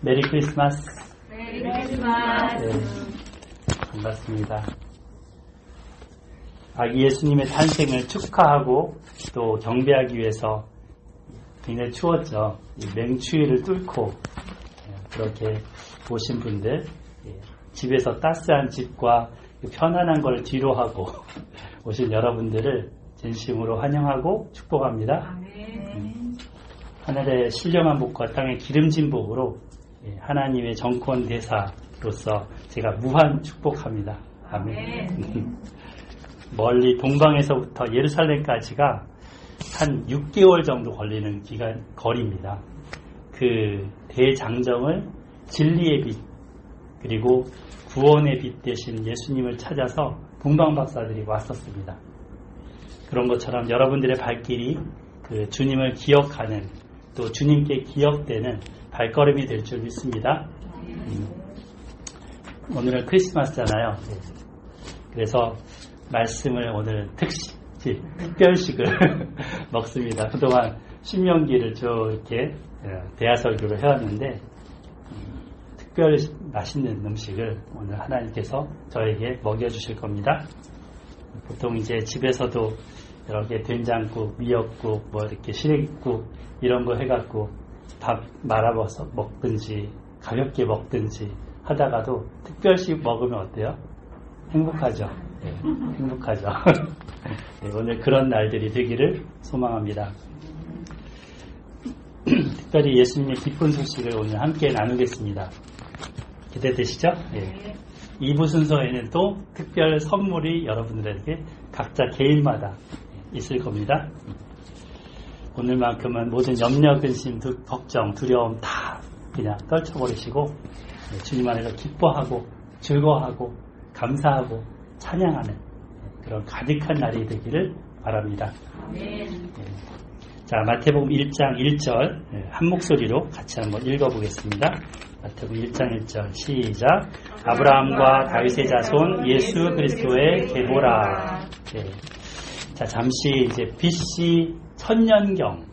메리 크리스마스. 메리 크리스마스. 네, 반갑습니다. 아기 예수님의 탄생을 축하하고 또 경배하기 위해서 굉장히 추웠죠. 맹추위를 뚫고 그렇게 오신 분들, 집에서 따스한 집과 편안한 걸 뒤로하고 오신 여러분들을 진심으로 환영하고 축복합니다. 하늘의 신령한 복과 땅의 기름진 복으로 하나님의 정권 대사로서 제가 무한 축복합니다. 아멘. 멀리 동방에서부터 예루살렘까지가 한 6개월 정도 걸리는 거리입니다. 그 대장정을 진리의 빛 그리고 구원의 빛 대신 예수님을 찾아서 동방박사들이 왔었습니다. 그런 것처럼 여러분들의 발길이 그 주님을 기억하는 또 주님께 기억되는 발걸음이 될 줄 믿습니다. 오늘은 크리스마스잖아요. 그래서 말씀을 오늘 특별식을 먹습니다. 그동안 신명기를 쭉 이렇게 대하설교를 해왔는데 특별 맛있는 음식을 오늘 하나님께서 저에게 먹여주실 겁니다. 보통 이제 집에서도 이렇게 된장국, 미역국, 뭐 이렇게 시래기국 이런 거 해갖고 밥 말아서 먹든지 가볍게 먹든지 하다가도 특별식 먹으면 어때요? 행복하죠. 네, 행복하죠. 네, 오늘 그런 날들이 되기를 소망합니다. 특별히 예수님의 기쁜 소식을 오늘 함께 나누겠습니다. 기대되시죠? 네. 2부 순서에는 또 특별 선물이 여러분들에게 각자 개인마다 있을 겁니다. 오늘만큼은 모든 염려, 근심, 걱정, 두려움 다 그냥 떨쳐버리시고 주님 안에서 기뻐하고 즐거워하고 감사하고 찬양하는 그런 가득한 날이 되기를 바랍니다. 네. 자, 마태복음 1장 1절 한 목소리로 같이 한번 읽어보겠습니다. 마태복음 1장 1절 시작. 아브라함과 다윗의 자손 예수 그리스도의 계보라. 네. 자, 잠시 이제 BC 1000년경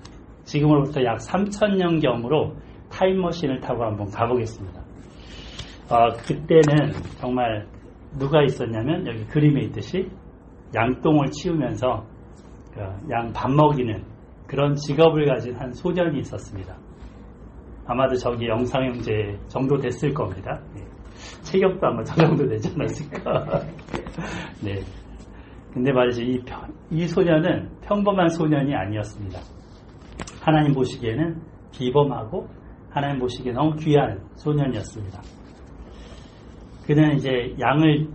지금으로부터 약 3000년경으로 타임머신을 타고 한번 가보겠습니다. 그때는 정말 누가 있었냐면 여기 그림에 있듯이 양똥을 치우면서 양 밥 먹이는 그런 직업을 가진 한 소년이 있었습니다. 아마도 저기 영상형제 정도 됐을 겁니다. 네. 체격도 아마 저 정도 되지 않았을까. 네. 근데 말이죠. 이 소년은 평범한 소년이 아니었습니다. 하나님 보시기에는 비범하고 하나님 보시기에 너무 귀한 소년이었습니다. 그는 이제 양을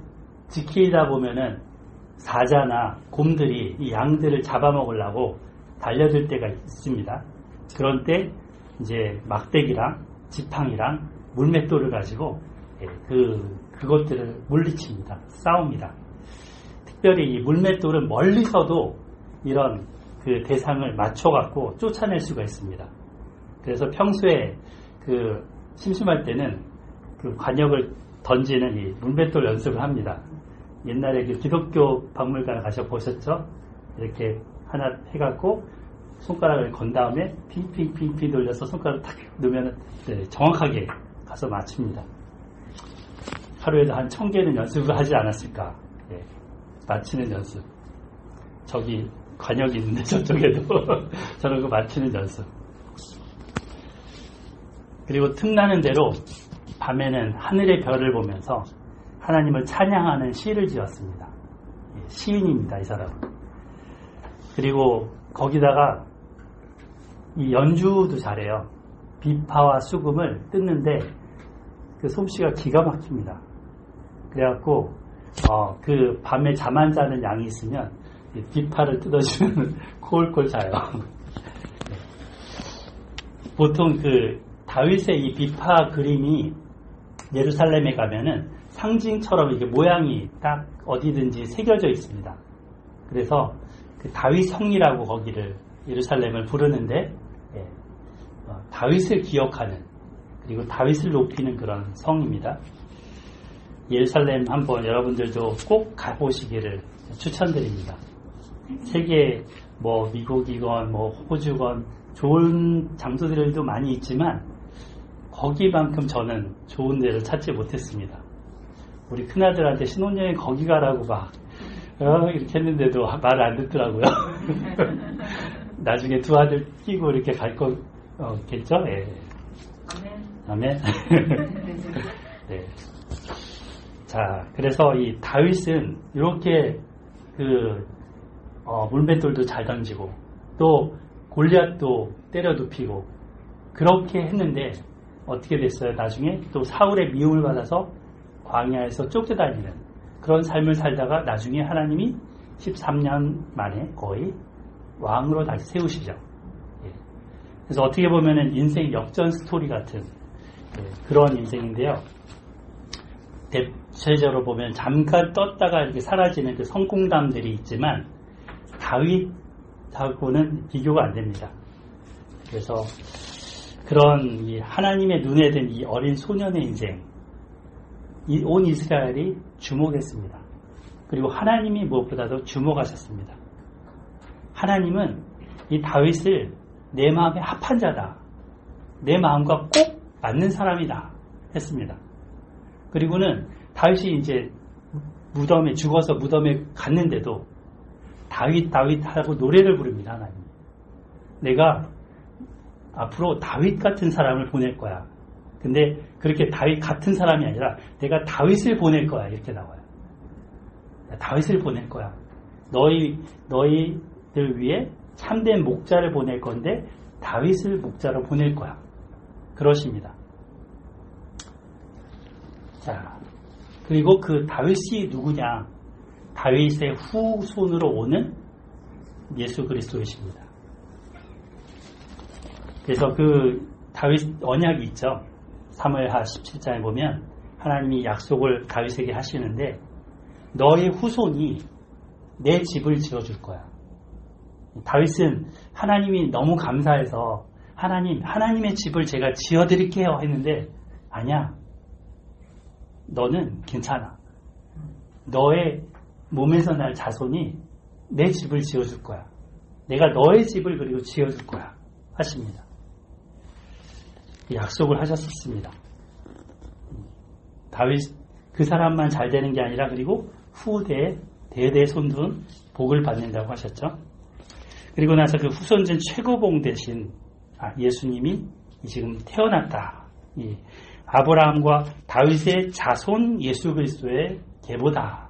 지키다 보면은 사자나 곰들이 이 양들을 잡아먹으려고 달려들 때가 있습니다. 그런 때 이제 막대기랑 지팡이랑 물맷돌을 가지고 그것들을 물리칩니다. 싸웁니다. 특별히 이 물맷돌은 멀리서도 이런 그 대상을 맞춰갖고 쫓아낼 수가 있습니다. 그래서 평소에 그 심심할 때는 그 관역을 던지는 이 물맷돌 연습을 합니다. 옛날에 그 기독교 박물관 가셔 보셨죠? 이렇게 하나 해갖고 손가락을 건 다음에 핑핑핑핑 돌려서 손가락을 탁 넣으면 정확하게 가서 맞춥니다. 하루에도 한 1000개는 연습을 하지 않았을까. 네, 맞히는 연습. 저기 관역이 있는데 저쪽에도 저런 거 맞히는 연습. 그리고 틈나는 대로 밤에는 하늘의 별을 보면서 하나님을 찬양하는 시를 지었습니다. 시인입니다, 이 사람은. 그리고 거기다가 이 연주도 잘해요. 비파와 수금을 뜯는데 그 솜씨가 기가 막힙니다. 그래갖고 그 밤에 잠 안 자는 양이 있으면 비파를 뜯어주면 콜콜 자요. 보통 그 다윗의 이 비파 그림이 예루살렘에 가면은 상징처럼 이게 모양이 딱 어디든지 새겨져 있습니다. 그래서 그 다윗 성이라고 거기를 예루살렘을 부르는데 다윗을 기억하는 그리고 다윗을 높이는 그런 성입니다. 예루살렘 한번 여러분들도 꼭 가보시기를 추천드립니다. 세계 미국이건 호주건 좋은 장소들도 많이 있지만 거기만큼 저는 좋은 데를 찾지 못했습니다. 우리 큰아들한테 신혼여행 거기 가라고 막 이렇게 했는데도 말을 안 듣더라고요. 나중에 두 아들 끼고 이렇게 갈 거겠죠? 예. 아멘. 네. 자, 그래서 이 다윗은 이렇게 물맷돌도 잘 던지고 또 골리앗도 때려 눕히고 그렇게 했는데 어떻게 됐어요? 나중에 또 사울의 미움을 받아서 광야에서 쫓겨다니는 그런 삶을 살다가 나중에 하나님이 13년 만에 거의 왕으로 다시 세우시죠. 예. 그래서 어떻게 보면은 인생 역전 스토리 같은 그런 인생인데요. 대체적으로 보면 잠깐 떴다가 이렇게 사라지는 그 성공담들이 있지만 다윗하고는 비교가 안 됩니다. 그래서 그런 이 하나님의 눈에 든 이 어린 소년의 인생, 이 온 이스라엘이 주목했습니다. 그리고 하나님이 무엇보다도 주목하셨습니다. 하나님은 이 다윗을 내 마음에 합한 자다. 내 마음과 꼭 맞는 사람이다. 했습니다. 그리고는 다윗이 이제 무덤에 죽어서 무덤에 갔는데도 다윗 하고 노래를 부릅니다. 하나님. 내가 앞으로 다윗 같은 사람을 보낼 거야. 근데 그렇게 다윗 같은 사람이 아니라 내가 다윗을 보낼 거야. 이렇게 나와요. 다윗을 보낼 거야. 너희들 위해 참된 목자를 보낼 건데 다윗을 목자로 보낼 거야. 그러십니다. 자, 그리고 그 다윗이 누구냐? 다윗의 후손으로 오는 예수 그리스도이십니다. 그래서 그 다윗 언약이 있죠. 사무엘하 17장에 보면 하나님이 약속을 다윗에게 하시는데 너의 후손이 내 집을 지어줄 거야. 다윗은 하나님이 너무 감사해서 하나님의 집을 제가 지어드릴게요 했는데 아니야. 너는 괜찮아. 너의 몸에서 날 자손이 내 집을 지어줄 거야. 내가 너의 집을 그리고 지어줄 거야. 하십니다. 약속을 하셨었습니다. 다윗 그 사람만 잘 되는 게 아니라 그리고 후대에 대대 손들은 복을 받는다고 하셨죠. 그리고 나서 그 후손진 최고봉 대신 예수님이 지금 태어났다. 아브라함과 다윗의 자손 예수 그리스도의 계보다.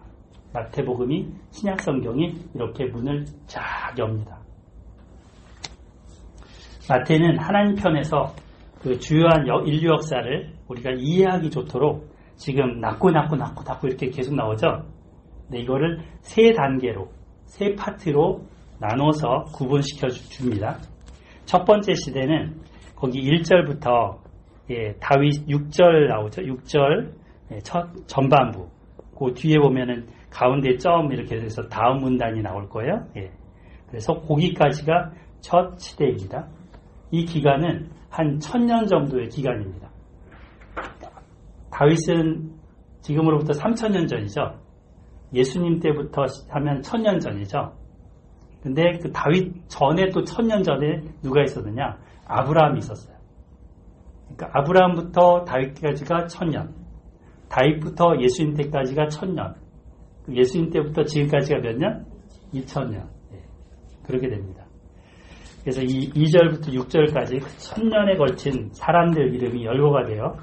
마태복음이 신약성경이 이렇게 문을 쫙 엽니다. 마태는 하나님 편에서 그 주요한 인류 역사를 우리가 이해하기 좋도록 지금 낳고 이렇게 계속 나오죠. 근데 이거를 세 단계로, 세 파트로 나눠서 구분시켜 줍니다. 첫 번째 시대는 거기 1절부터 다윗 6절 나오죠. 6절 첫 전반부. 그 뒤에 보면은 가운데 점 이렇게 해서 다음 문단이 나올 거예요. 그래서 거기까지가 첫 시대입니다. 이 기간은 한 1000년 정도의 기간입니다. 다윗은 지금으로부터 3000년 전이죠. 예수님 때부터 하면 1000년 전이죠. 근데 그 다윗 전에 또 1000년 전에 누가 있었느냐? 아브라함이 있었어요. 그러니까 아브라함부터 다윗까지가 1000년. 다윗부터 예수님 때까지가 1000년. 예수님 때부터 지금까지가 몇 년? 2000년. 그렇게 됩니다. 그래서 이 2절부터 6절까지 1000년에 걸친 사람들 이름이 열거가 돼요.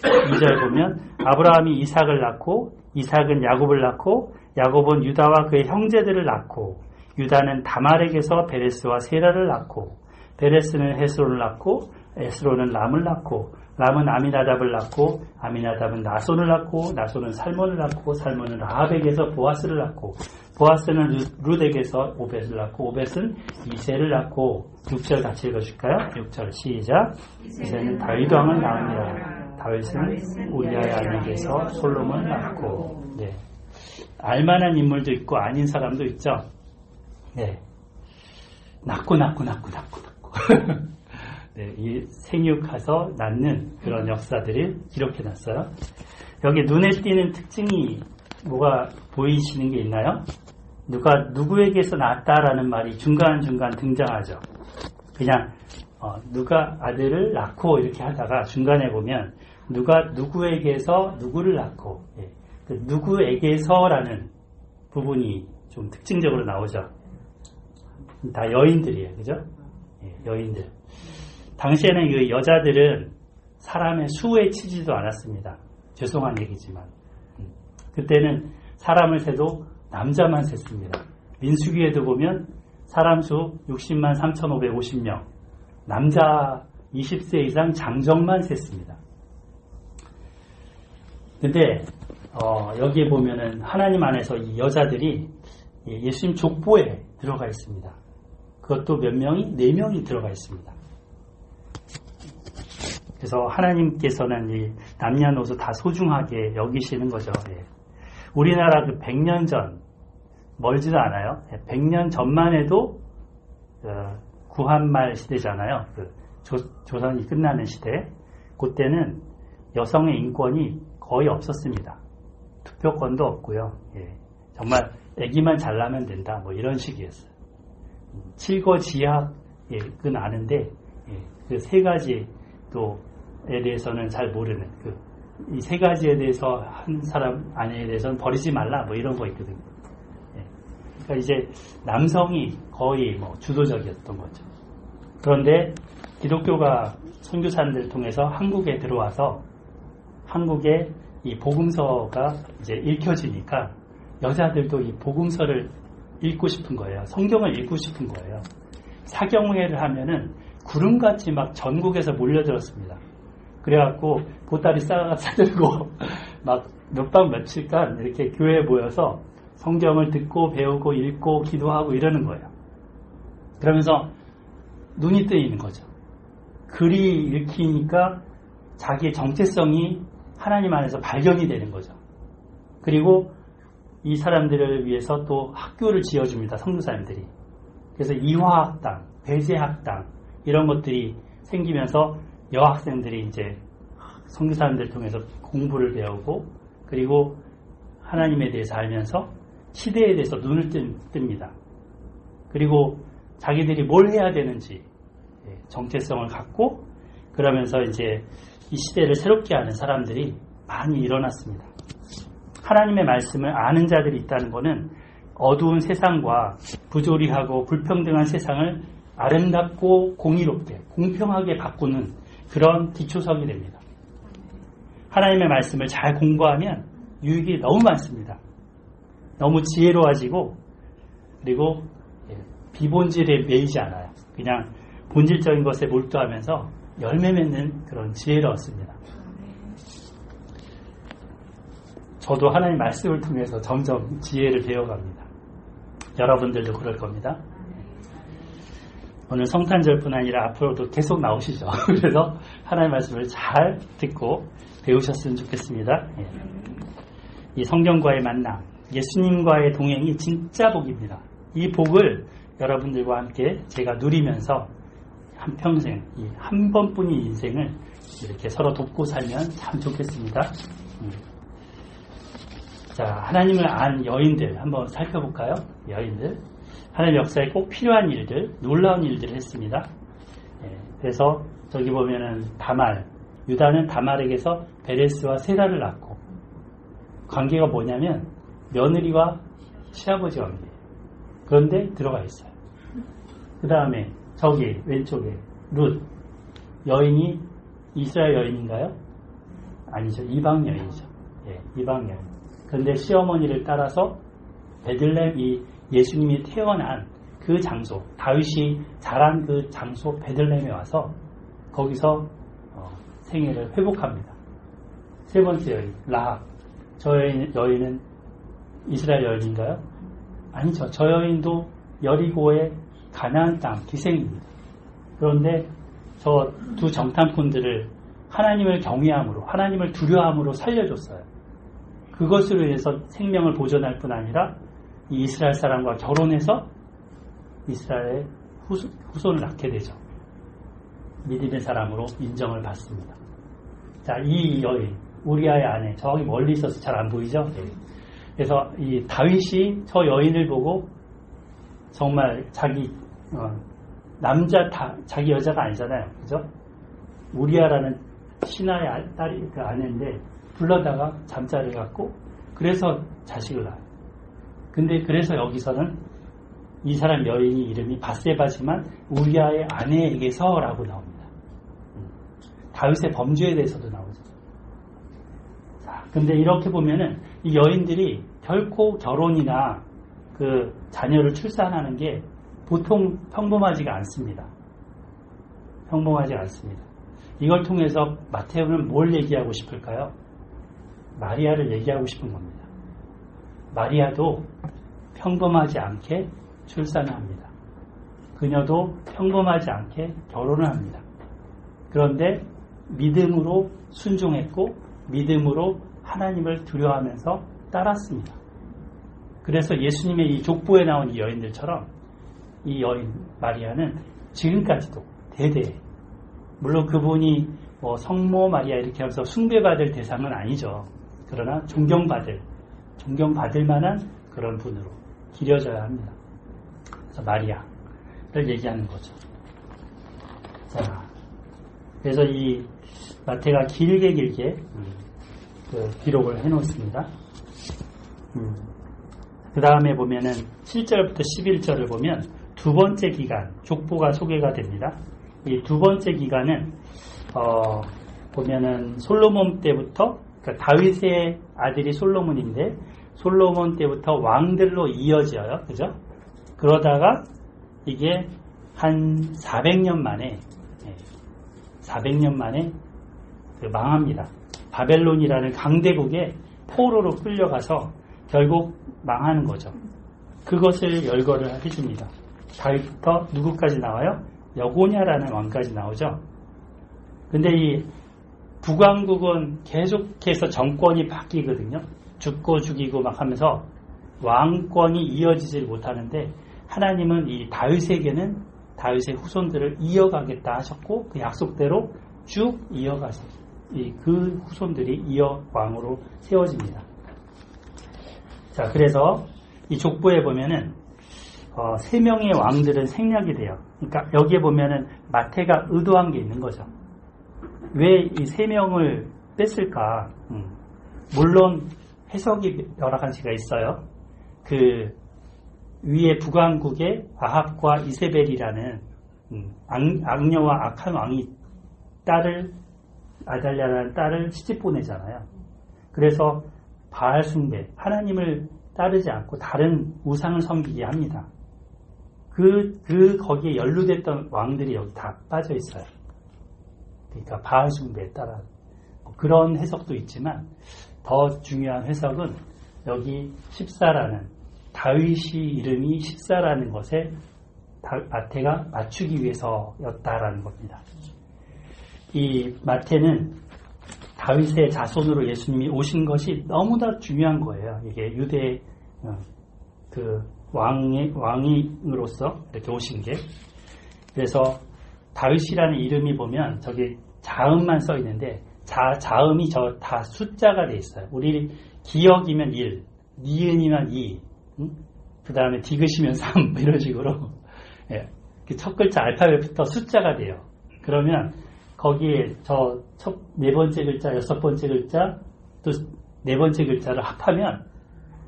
2절 보면 아브라함이 이삭을 낳고 이삭은 야곱을 낳고 야곱은 유다와 그의 형제들을 낳고 유다는 다말에게서 베레스와 세라를 낳고 베레스는 헤스론을 낳고 에스론은 람을 낳고 람은 아미나답을 낳고 아미나답은 나손을 낳고 나손은 살몬을 낳고 살몬은 라합에게서 보아스를 낳고 보아스는 룻에게서 오벳을 낳고 오벳은 이새를 낳고 6절 같이 읽어줄까요? 6절 시작. 이새는 다윗 왕을 낳으니라. 다윗은 우리아의 아내에게서 솔로몬을 낳고. 네. 알만한 인물도 있고 아닌 사람도 있죠. 네. 낳고. 네, 이 생육해서 낳는 그런 역사들이 기록해놨어요. 여기 눈에 띄는 특징이 뭐가 보이시는 게 있나요? 누가 누구에게서 낳았다라는 말이 중간중간 등장하죠. 그냥 누가 아들을 낳고 이렇게 하다가 중간에 보면 누가 누구에게서 누구를 낳고, 예. 그 누구에게서라는 부분이 좀 특징적으로 나오죠. 다 여인들이에요, 그죠? 예, 여인들. 당시에는 그 여자들은 사람의 수에 치지도 않았습니다. 죄송한 얘기지만. 그때는 사람을 세도 남자만 셌습니다. 민수기에도 보면 사람 수 60만 3,550명, 남자 20세 이상 장정만 셌습니다. 근데 여기에 보면은 하나님 안에서 이 여자들이 예수님 족보에 들어가 있습니다. 그것도 몇 명이? 4명이 들어가 있습니다. 그래서 하나님께서는 이 남녀노소 다 소중하게 여기시는 거죠. 예. 우리나라 그 100년 전, 멀지도 않아요. 100년 전만 해도 구한말 시대잖아요. 그 조선이 끝나는 시대. 그때는 여성의 인권이 거의 없었습니다. 투표권도 없고요. 예. 정말 애기만 잘나면 된다. 뭐 이런 식이었어요. 칠거지약은 아는데 그 세 가지 또에 대해서는 잘 모르는 이 세 가지에 대해서 한 사람 아내에 대해서는 버리지 말라 뭐 이런 거 있거든요. 예. 그러니까 이제 남성이 거의 뭐 주도적이었던 거죠. 그런데 기독교가 선교사님들을 통해서 한국에 들어와서 한국에 이 복음서가 이제 읽혀지니까 여자들도 이 복음서를 읽고 싶은 거예요. 성경을 읽고 싶은 거예요. 사경회를 하면은 구름같이 막 전국에서 몰려들었습니다. 그래갖고 보따리 싸들고 막 몇 박 며칠간 이렇게 교회에 모여서 성경을 듣고 배우고 읽고 기도하고 이러는 거예요. 그러면서 눈이 뜨이는 거죠. 글이 읽히니까 자기의 정체성이 하나님 안에서 발견이 되는 거죠. 그리고 이 사람들을 위해서 또 학교를 지어줍니다. 선교사님들이. 그래서 이화학당, 배제학당 이런 것들이 생기면서 여학생들이 이제 선교사님들을 통해서 공부를 배우고 그리고 하나님에 대해서 알면서 시대에 대해서 눈을 뜹니다. 그리고 자기들이 뭘 해야 되는지 정체성을 갖고 그러면서 이제 이 시대를 새롭게 하는 사람들이 많이 일어났습니다. 하나님의 말씀을 아는 자들이 있다는 것은 어두운 세상과 부조리하고 불평등한 세상을 아름답고 공의롭게 공평하게 바꾸는 그런 기초석이 됩니다. 하나님의 말씀을 잘 공부하면 유익이 너무 많습니다. 너무 지혜로워지고 그리고 비본질에 매이지 않아요. 그냥 본질적인 것에 몰두하면서 열매 맺는 그런 지혜를 얻습니다. 저도 하나님 말씀을 통해서 점점 지혜를 배워갑니다. 여러분들도 그럴 겁니다. 오늘 성탄절뿐 아니라 앞으로도 계속 나오시죠. 그래서 하나님 말씀을 잘 듣고 배우셨으면 좋겠습니다. 이 성경과의 만남, 예수님과의 동행이 진짜 복입니다. 이 복을 여러분들과 함께 제가 누리면서 한평생, 이 한 번뿐인 인생을 이렇게 서로 돕고 살면 참 좋겠습니다. 자, 하나님을 안 여인들 한번 살펴볼까요? 여인들. 하나님 역사에 꼭 필요한 일들, 놀라운 일들을 했습니다. 그래서 저기 보면은 다말, 유다는 다말에게서 베레스와 세라를 낳고 관계가 뭐냐면 며느리와 시아버지 관계예요. 그런데 들어가 있어요. 그 다음에 저기 왼쪽에 룻, 여인이 이스라엘 여인인가요? 아니죠. 이방 여인이죠. 예, 이방 여인. 그런데 시어머니를 따라서 베들레헴 이 예수님이 태어난 그 장소, 다윗이 자란 그 장소 베들레헴에 와서 거기서 생애를 회복합니다. 세 번째 여인, 라합. 저 여인은 이스라엘 여인인가요? 아니죠. 저 여인도 여리고의 가나안 땅 기생입니다. 그런데 저 두 정탐꾼들을 하나님을 경외함으로, 하나님을 두려워함으로 살려줬어요. 그것으로 인해서 생명을 보존할 뿐 아니라 이 이스라엘 사람과 결혼해서 이스라엘의 후손을 낳게 되죠. 믿음의 사람으로 인정을 받습니다. 자, 이 여인, 우리아의 아내, 저기 멀리 있어서 잘 안 보이죠? 네. 그래서 이 다윗이 저 여인을 보고 정말 자기 남자 자기 여자가 아니잖아요. 그죠? 우리아라는 신하의 딸이 그 아내인데 불러다가 잠자리 갖고 그래서 자식을 낳아요. 근데 그래서 여기서는 이 사람 여인이 이름이 바세바지만 우리아의 아내에게서라고 나옵니다. 다윗의 범죄에 대해서도 나오죠. 자, 근데 이렇게 보면은 이 여인들이 결코 결혼이나 그 자녀를 출산하는 게 보통 평범하지가 않습니다. 평범하지 않습니다. 이걸 통해서 마태오는 뭘 얘기하고 싶을까요? 마리아를 얘기하고 싶은 겁니다. 마리아도 평범하지 않게 출산을 합니다. 그녀도 평범하지 않게 결혼을 합니다. 그런데 믿음으로 순종했고 믿음으로 하나님을 두려워하면서 따랐습니다. 그래서 예수님의 이 족보에 나온 이 여인들처럼 이 여인 마리아는 지금까지도 대대에 물론 그분이 뭐 성모 마리아 이렇게 하면서 숭배받을 대상은 아니죠. 그러나 존경받을 만한 그런 분으로 기려져야 합니다. 그래서 마리아를 얘기하는 거죠. 자, 그래서 이 마태가 길게 그 기록을 해놓습니다. 그 다음에 보면은 7절부터 11절을 보면 두 번째 기간 족보가 소개가 됩니다. 이 두 번째 기간은 보면은 솔로몬 때부터 그러니까 다윗의 아들이 솔로몬인데 솔로몬 때부터 왕들로 이어져요. 그죠? 그러다가 이게 한 400년 만에 그 망합니다. 바벨론이라는 강대국에 포로로 끌려가서 결국 망하는 거죠. 그것을 열거를 해줍니다. 다윗부터 누구까지 나와요? 여고냐라는 왕까지 나오죠. 근데 이 북왕국은 계속해서 정권이 바뀌거든요. 죽고 죽이고 막 하면서 왕권이 이어지질 못하는데 하나님은 이 다윗에게는 다윗의 후손들을 이어가겠다 하셨고 그 약속대로 쭉 이어가서 그 후손들이 이어 왕으로 세워집니다. 자, 그래서 이 족보에 보면은 3명의 왕들은 생략이 돼요. 그러니까 여기에 보면은 마태가 의도한 게 있는 거죠. 왜 이 3명을 뺐을까? 물론 해석이 여러 가지가 있어요. 그 위에 북왕국의 아합과 이세벨이라는 악녀와 악한 왕이 아달랴라는 딸을 시집 보내잖아요. 그래서 바알 숭배, 하나님을 따르지 않고 다른 우상을 섬기게 합니다. 거기에 연루됐던 왕들이 여기 다 빠져 있어요. 그러니까 바알 숭배에 따라 그런 해석도 있지만 더 중요한 해석은 여기 14라는 다윗이 이름이 14라는 것에 마태가 맞추기 위해서였다라는 겁니다. 이 마태는 다윗의 자손으로 예수님이 오신 것이 너무나 중요한 거예요. 이게 유대 그 왕으로서 이렇게 오신 게. 그래서 다윗이라는 이름이 보면 저기 자음만 써 있는데 자음이 다 숫자가 돼 있어요. 우리 기억이면 1, 니은이면 2, 그 다음에 디귿이면 3 이런 식으로 예, 첫 글자 알파벳부터 숫자가 돼요. 그러면 거기에 네 번째 글자, 6번째 글자, 또 네 번째 글자를 합하면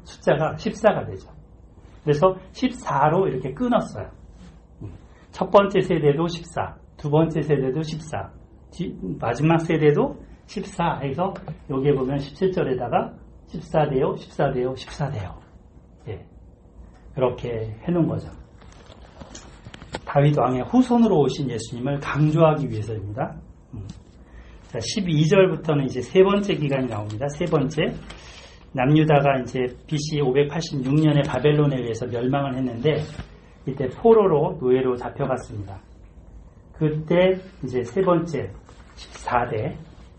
숫자가 14가 되죠. 그래서 14로 이렇게 끊었어요. 첫 번째 세대도 14, 두 번째 세대도 14, 마지막 세대도 14 해서 여기에 보면 17절에다가 14대요, 14대요, 14대요. 예, 그렇게 해놓은 거죠. 다윗 왕의 후손으로 오신 예수님을 강조하기 위해서입니다. 자, 12절부터는 이제 세 번째 기간이 나옵니다. 세 번째. 남유다가 이제 BC 586년에 바벨론에 의해서 멸망을 했는데 이때 포로로 노예로 잡혀갔습니다. 그때 이제 세 번째 14대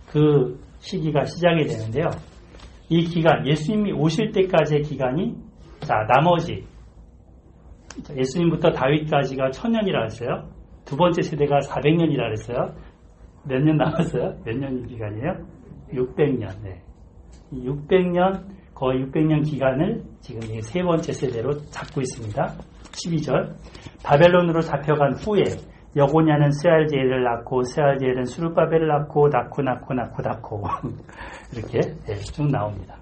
그 시기가 시작이 되는데요. 이 기간, 예수님이 오실 때까지의 기간이 나머지 예수님부터 다윗까지가 1000년이라 했어요. 두 번째 세대가 400년이라 했어요. 몇 년 남았어요? 몇 년 기간이에요? 600년. 네. 600년, 거의 600년 기간을 지금 이 세 번째 세대로 잡고 있습니다. 12절 바벨론으로 잡혀간 후에 여고냐는 스알디엘을 낳고 스알디엘은 수르바벨을 낳고 이렇게 쭉 나옵니다.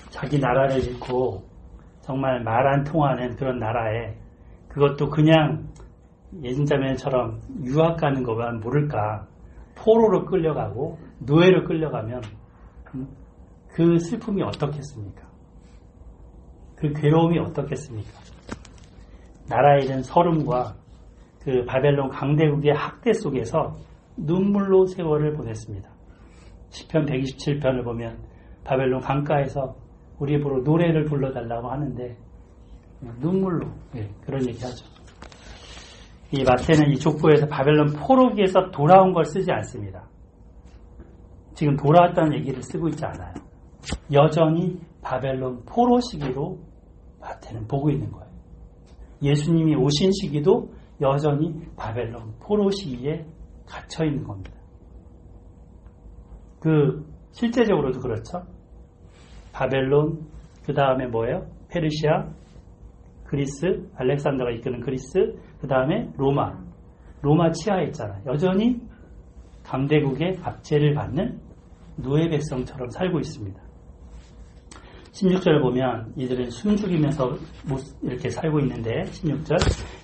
자기 나라를 잃고 정말 말 안 통하는 그런 나라에 그것도 그냥 예진자매처럼 유학 가는 것만 모를까 포로로 끌려가고 노예로 끌려가면 그 슬픔이 어떻겠습니까? 그 괴로움이 어떻겠습니까? 나라에 대한 서름과 그 바벨론 강대국의 학대 속에서 눈물로 세월을 보냈습니다. 시편 127편을 보면 바벨론 강가에서 우리 보러 노래를 불러달라고 하는데 눈물로 그런 얘기하죠. 이 마태는 이 족보에서 바벨론 포로기에서 돌아온 걸 쓰지 않습니다. 지금 돌아왔다는 얘기를 쓰고 있지 않아요. 여전히 바벨론 포로 시기로 마태는 보고 있는 거예요. 예수님이 오신 시기도 여전히 바벨론 포로 시기에 갇혀 있는 겁니다. 실제적으로도 그렇죠. 바벨론, 그 다음에 뭐예요? 페르시아, 그리스, 알렉산더가 이끄는 그리스, 그 다음에 로마 치하에 있잖아요. 여전히 강대국의 압제를 받는 노예 백성처럼 살고 있습니다. 16절을 보면 이들은 숨죽이면서 이렇게 살고 있는데 16절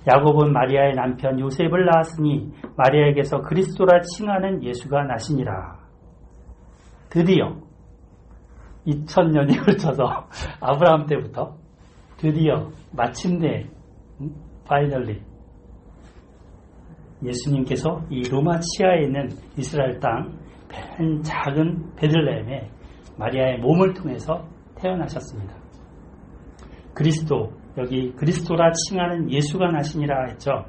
야곱은 마리아의 남편 요셉을 낳았으니 마리아에게서 그리스도라 칭하는 예수가 나시니라. 드디어 2000년이 걸쳐서 아브라함 때부터 드디어 마침내 파이널리 예수님께서 이 로마 치하에 있는 이스라엘 땅 한 작은 베들레헴에 마리아의 몸을 통해서 태어나셨습니다. 그리스도, 여기 그리스도라 칭하는 예수가 나시니라 했죠.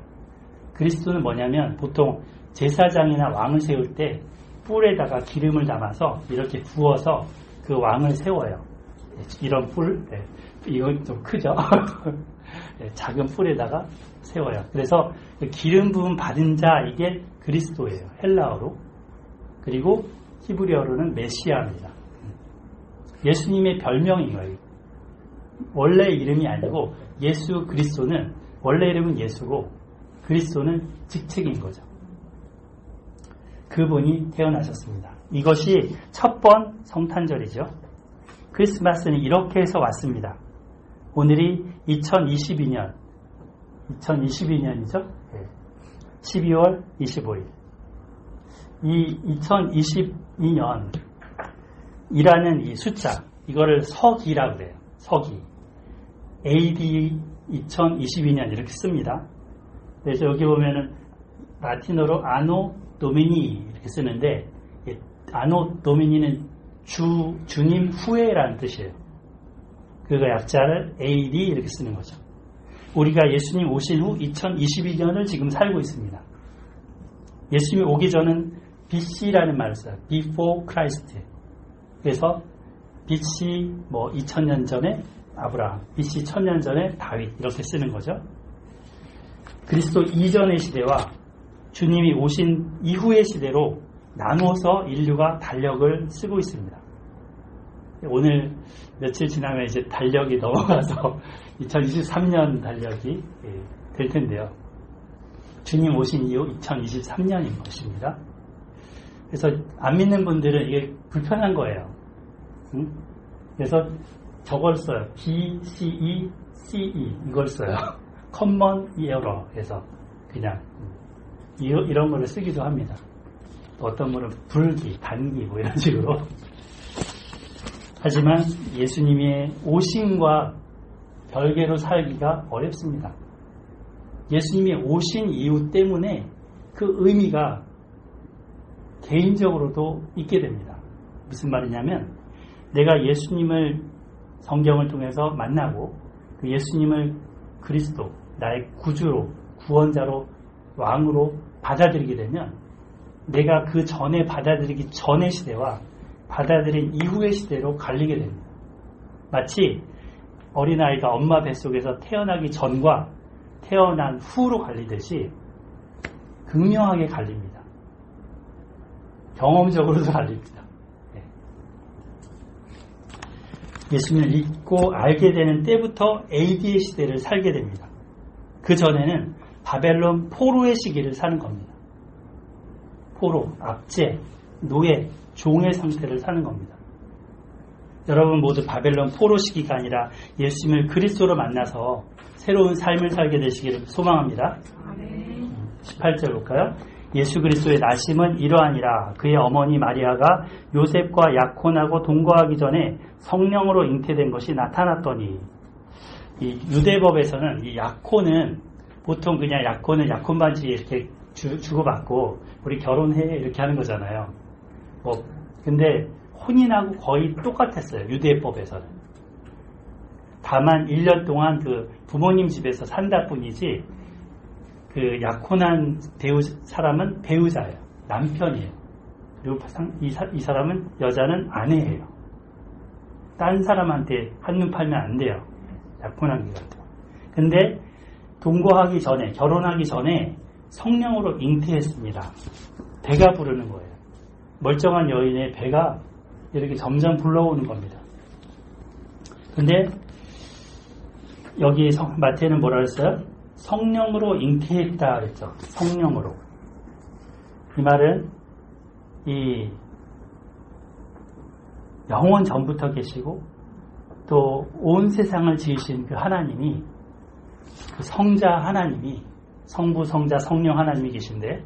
그리스도는 뭐냐면 보통 제사장이나 왕을 세울 때 뿔에다가 기름을 담아서 이렇게 부어서 그 왕을 세워요. 이런 뿔, 이건 좀 크죠. 작은 뿔에다가 세워요. 그래서 기름 부음 받은 자, 이게 그리스도예요. 헬라어로. 그리고 히브리어로는 메시아입니다. 예수님의 별명이에요. 원래 이름이 아니고 예수 그리스도는 원래 이름은 예수고 그리스도는 직책인 거죠. 그분이 태어나셨습니다. 이것이 첫 번 성탄절이죠. 크리스마스는 이렇게 해서 왔습니다. 오늘이 2022년이죠. 12월 25일. 이 2022년이라는 이 숫자, 이거를 서기라고 그래요. 서기. AD 2022년 이렇게 씁니다. 그래서 여기 보면은 라틴어로 아노 도미니 이렇게 쓰는데, 아노 도미니는 주님 후에라는 뜻이에요. 그거 약자를 AD 이렇게 쓰는 거죠. 우리가 예수님 오신 후 2022년을 지금 살고 있습니다. 예수님이 오기 전은 BC라는 말을 써요. Before Christ. 그래서 BC 2000년 전에 아브라함, BC 1000년 전에 다윗 이렇게 쓰는 거죠. 그리스도 이전의 시대와 주님이 오신 이후의 시대로 나눠서 인류가 달력을 쓰고 있습니다. 오늘 며칠 지나면 이제 달력이 넘어가서 2023년 달력이 될 텐데요. 주님 오신 이후 2023년인 것입니다. 그래서 안 믿는 분들은 이게 불편한 거예요. 그래서 저걸 써요. BCE, CE 이걸 써요. Common Error에서 그냥 이런 거를 쓰기도 합니다. 어떤 분은 불기, 단기 이런 식으로. 하지만 예수님의 오심과 별개로 살기가 어렵습니다. 예수님이 오신 이유 때문에 그 의미가 개인적으로도 있게 됩니다. 무슨 말이냐면 내가 예수님을 성경을 통해서 만나고 그 예수님을 그리스도, 나의 구주로, 구원자로, 왕으로 받아들이게 되면 내가 그 전에 받아들이기 전의 시대와 받아들인 이후의 시대로 갈리게 됩니다. 마치 어린아이가 엄마 뱃속에서 태어나기 전과 태어난 후로 갈리듯이 극명하게 갈립니다. 경험적으로도 갈립니다. 예수님을 믿고 알게 되는 때부터 AD의 시대를 살게 됩니다. 그 전에는 바벨론 포로의 시기를 사는 겁니다. 포로, 압제, 노예, 종의 상태를 사는 겁니다. 여러분 모두 바벨론 포로 시기가 아니라 예수님을 그리스도로 만나서 새로운 삶을 살게 되시기를 소망합니다. 18절 볼까요? 예수 그리스도의 나심은 이러하니라. 그의 어머니 마리아가 요셉과 약혼하고 동거하기 전에 성령으로 잉태된 것이 나타났더니, 이 유대법에서는 이 약혼은 보통 그냥 약혼은 약혼 반지 이렇게 주고받고 우리 결혼해 이렇게 하는 거잖아요. 근데 혼인하고 거의 똑같았어요. 유대법에서는. 다만 1년 동안 그 부모님 집에서 산다 뿐이지, 그 약혼한 사람은 배우자예요. 남편이에요. 그리고 이 사람은, 여자는 아내예요. 딴 사람한테 한눈 팔면 안 돼요. 약혼한 기간 동안. 근데 동거하기 전에, 결혼하기 전에 성령으로 잉태했습니다. 배가 부르는 거예요. 멀쩡한 여인의 배가 이렇게 점점 불러오는 겁니다. 근데 여기 마태는 뭐라 그랬어요? 성령으로 잉태했다 그랬죠. 성령으로. 이 말은 이 영원 전부터 계시고 또 온 세상을 지으신 그 하나님이, 그 성자 하나님이, 성부, 성자, 성령 하나님이 계신데,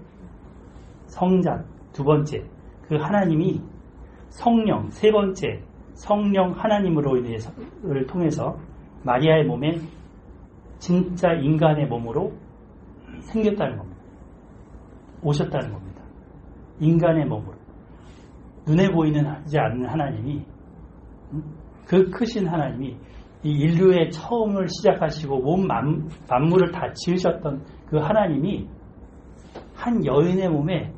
성자 두 번째, 그 하나님이 성령 세 번째, 성령 하나님으로 인해서를 통해서 마리아의 몸에 진짜 인간의 몸으로 생겼다는 겁니다. 오셨다는 겁니다. 인간의 몸으로. 눈에 보이지 않는 하나님이, 그 크신 하나님이 이 인류의 처음을 시작하시고 만물을 다 지으셨던 그 하나님이 한 여인의 몸에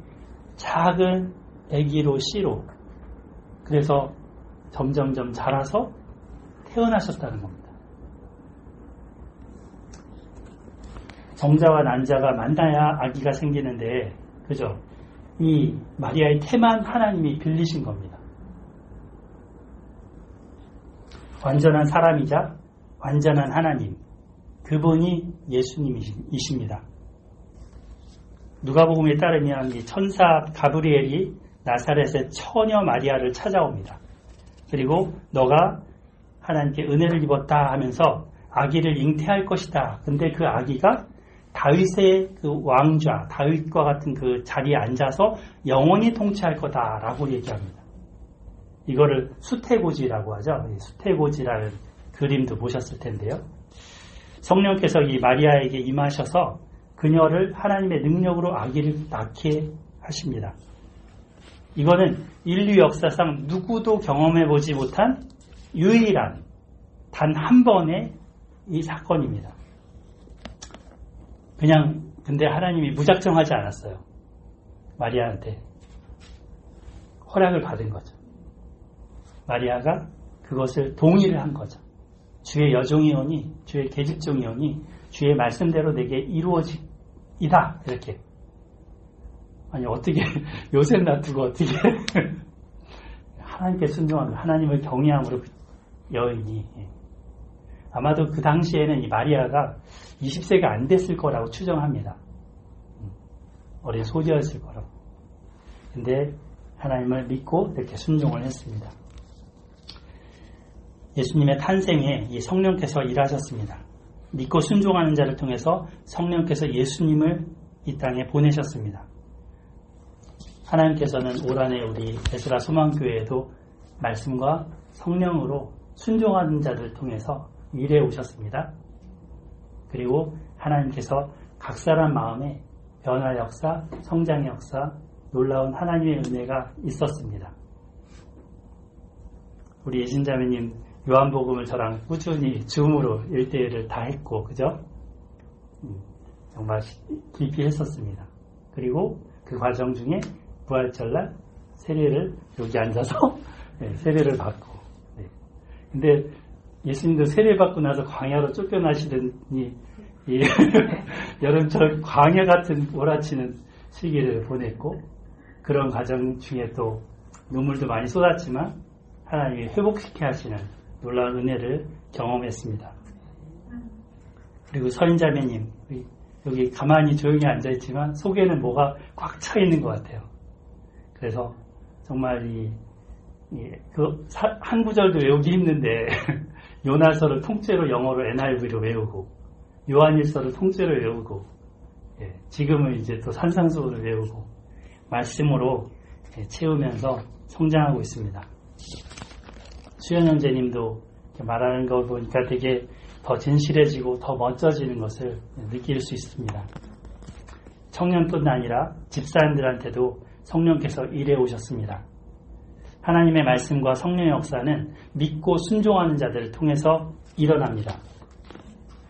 작은 아기로 씨로, 그래서 점점점 자라서 태어나셨다는 겁니다. 정자와 난자가 만나야 아기가 생기는데, 그죠? 이 마리아의 태만 하나님이 빌리신 겁니다. 완전한 사람이자 완전한 하나님, 그분이 예수님이십니다. 누가복음에 따르면 이 천사 가브리엘이 나사렛의 처녀 마리아를 찾아옵니다. 그리고 너가 하나님께 은혜를 입었다 하면서 아기를 잉태할 것이다. 근데 그 아기가 다윗의 그 왕좌, 다윗과 같은 그 자리에 앉아서 영원히 통치할 거다라고 얘기합니다. 이거를 수태고지라고 하죠. 수태고지라는 그림도 보셨을 텐데요. 성령께서 이 마리아에게 임하셔서 그녀를 하나님의 능력으로 아기를 낳게 하십니다. 이거는 인류 역사상 누구도 경험해보지 못한 유일한 단 한 번의 이 사건입니다. 근데 하나님이 무작정 하지 않았어요. 마리아한테 허락을 받은 거죠. 마리아가 그것을 동의를 한 거죠. 주의 여종이오니, 주의 계집종이오니 주의 말씀대로 내게 이루어지이다. 이렇게. 아니 어떻게 요셉 놔두고 어떻게 하나님께 순종하고 하나님을 경외함으로 그 여인이, 아마도 그 당시에는 이 마리아가 20세가 안 됐을 거라고 추정합니다. 어린 소녀였을 거라고. 근데 하나님을 믿고 이렇게 순종을 했습니다. 예수님의 탄생에 이 성령께서 일하셨습니다. 믿고 순종하는 자를 통해서 성령께서 예수님을 이 땅에 보내셨습니다. 하나님께서는 올 한해 우리 베스라 소망교회에도 말씀과 성령으로 순종하는 자들을 통해서 일해 오셨습니다. 그리고 하나님께서 각 사람 마음에 변화 역사, 성장의 역사, 놀라운 하나님의 은혜가 있었습니다. 우리 예신자매님 요한복음을 저랑 꾸준히 줌으로 1대1을 다 했고, 그죠? 정말 깊이 했었습니다. 그리고 그 과정 중에 부활절날 세례를 여기 앉아서 세례를 받고. 근데 예수님도 세례 받고 나서 광야로 쫓겨나시더니 여름철 광야 같은 몰아치는 시기를 보냈고, 그런 과정 중에 또 눈물도 많이 쏟았지만 하나님이 회복시켜 하시는 놀라운 은혜를 경험했습니다. 그리고 서인자매님, 여기 가만히 조용히 앉아있지만 속에는 뭐가 꽉 차 있는 것 같아요. 그래서 정말 한 구절도 외우기 힘든데 요나서를 통째로 영어로 NIV로 외우고 요한일서를 통째로 외우고 지금은 이제 또 산상수훈을 외우고 말씀으로 채우면서 성장하고 있습니다. 수연 형제님도 말하는 거 보니까 되게 더 진실해지고 더 멋져지는 것을 느낄 수 있습니다. 청년뿐 아니라 집사님들한테도 성령께서 일해 오셨습니다. 하나님의 말씀과 성령의 역사는 믿고 순종하는 자들을 통해서 일어납니다.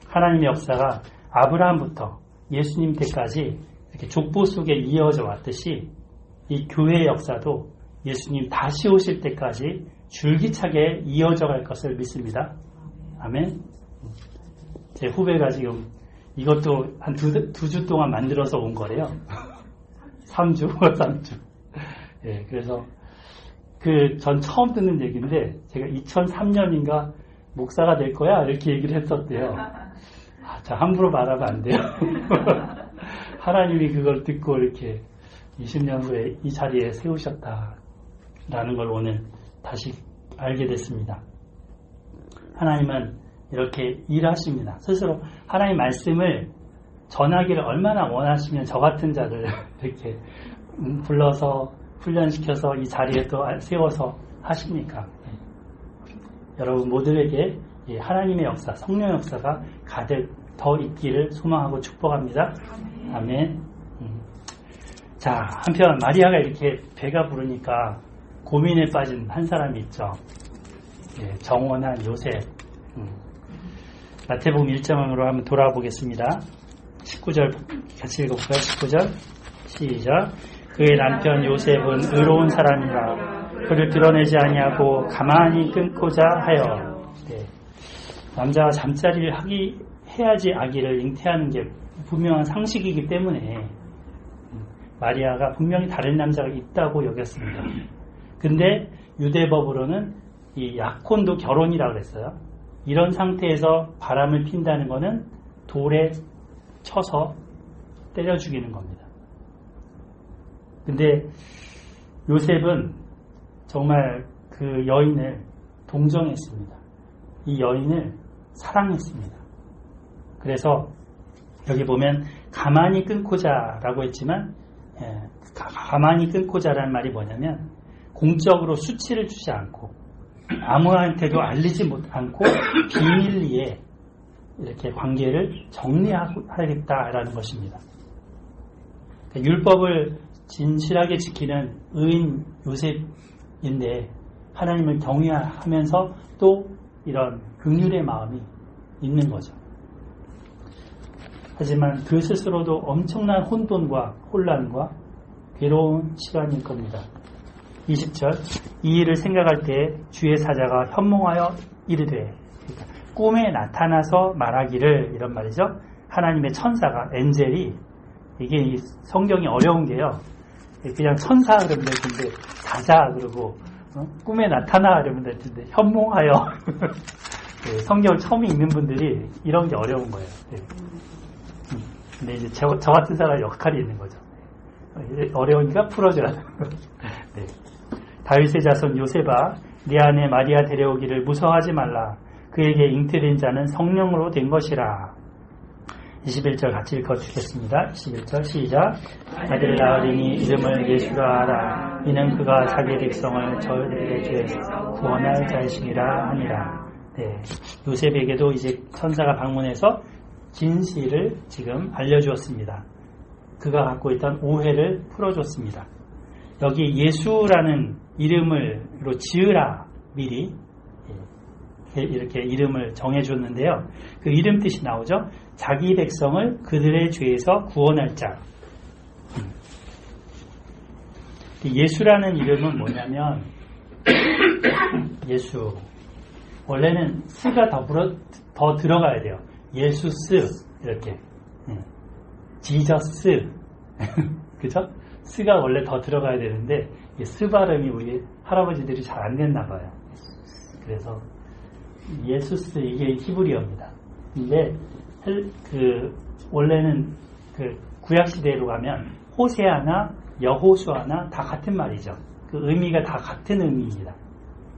하나님의 역사가 아브라함부터 예수님 때까지 이렇게 족보 속에 이어져 왔듯이 이 교회의 역사도 예수님 다시 오실 때까지 줄기차게 이어져 갈 것을 믿습니다. 아멘. 제 후배가 지금 이것도 한 두 주 동안 만들어서 온 거래요. 3주. 예, 그래서 전 처음 듣는 얘기인데 제가 2003년인가 목사가 될 거야 이렇게 얘기를 했었대요. 자, 함부로 말하면 안 돼요. 하나님이 그걸 듣고 이렇게 20년 후에 이 자리에 세우셨다라는 걸 오늘 다시 알게 됐습니다. 하나님은 이렇게 일하십니다. 스스로 하나님 말씀을 전하기를 얼마나 원하시면 저 같은 자를 이렇게 불러서 훈련시켜서 이 자리에 또 세워서 하십니까? 여러분 모두에게 하나님의 역사, 성령의 역사가 가득 더 있기를 소망하고 축복합니다. 아멘. 자, 한편 마리아가 이렇게 배가 부르니까 고민에 빠진 한 사람이 있죠. 정원한 요셉. 마태복음 1장으로 한번 돌아보겠습니다. 19절 같이 읽어볼까요? 19절 시작. 그의 남편 요셉은 의로운 사람이라 그를 드러내지 아니하고 가만히 끊고자 하여. 남자가 잠자리를 해야지 아기를 잉태하는 게 분명한 상식이기 때문에 마리아가 분명히 다른 남자가 있다고 여겼습니다. 근데 유대법으로는 이 약혼도 결혼이라고 그랬어요. 이런 상태에서 바람을 핀다는 것은 돌에 쳐서 때려 죽이는 겁니다. 근데 요셉은 정말 그 여인을 동정했습니다. 이 여인을 사랑했습니다. 그래서 여기 보면 가만히 끊고자 라고 했지만 가만히 끊고자라는 말이 뭐냐면 공적으로 수치를 주지 않고 아무한테도 알리지 않고 비밀리에 이렇게 관계를 정리하겠다라는 것입니다. 그러니까 율법을 진실하게 지키는 의인 요셉인데 하나님을 경외하면서 또 이런 긍휼의 마음이 있는 거죠. 하지만 그 스스로도 엄청난 혼돈과 혼란과 괴로운 시간일 겁니다. 20절 이 일을 생각할 때 주의 사자가 현몽하여 이르되, 그러니까 꿈에 나타나서 말하기를, 이런 말이죠. 하나님의 천사가, 엔젤이, 이게 성경이 어려운 게요, 그냥 천사 그러면 될 텐데 사자 그러고 꿈에 나타나 그러면 될 텐데 현몽하여 성경을 처음 읽는 분들이 이런 게 어려운 거예요. 근데 이제 저 같은 사람 역할이 있는 거죠. 어려우니까 풀어줘야 돼요. 네. 다윗의 자손 요셉아, 네 아내 마리아 데려오기를 무서워하지 말라. 그에게 잉태된 자는 성령으로 된 것이라. 21절 같이 읽어주겠습니다. 21절 시작. 아들을 낳으리니 이름을 예수라 하라. 이는 그가 자기 백성을 저희들의 죄에서 구원할 자이심이라 하니라. 네. 요셉에게도 이제 천사가 방문해서 진실을 지금 알려주었습니다. 그가 갖고 있던 오해를 풀어줬습니다. 여기 예수라는 이름으로 지으라 미리 이렇게 이름을 정해줬는데요. 그 이름 뜻이 나오죠. 자기 백성을 그들의 죄에서 구원할 자. 예수라는 이름은 뭐냐면 예수, 원래는 스가 더 들어가야 돼요. 예수스 이렇게 지저스 그죠? 스가 원래 더 들어가야 되는데 스 발음이 우리 할아버지들이 잘 안 됐나 봐요. 그래서 예수스 이게 히브리어입니다. 근데 원래는 구약 시대로 가면 호세아나 여호수아나 다 같은 말이죠. 그 의미가 다 같은 의미입니다.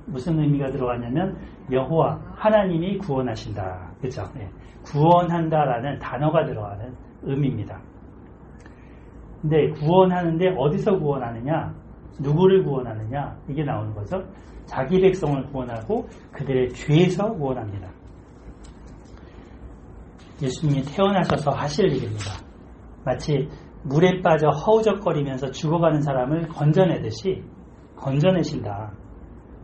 무슨 의미가 들어가냐면 여호와 하나님이 구원하신다. 그렇죠? 네. 구원한다라는 단어가 들어가는 의미입니다. 근데 구원하는데 어디서 구원하느냐? 누구를 구원하느냐? 이게 나오는 거죠. 자기 백성을 구원하고 그들의 죄에서 구원합니다. 예수님이 태어나셔서 하실 일입니다. 마치 물에 빠져 허우적거리면서 죽어가는 사람을 건져내듯이 건져내신다.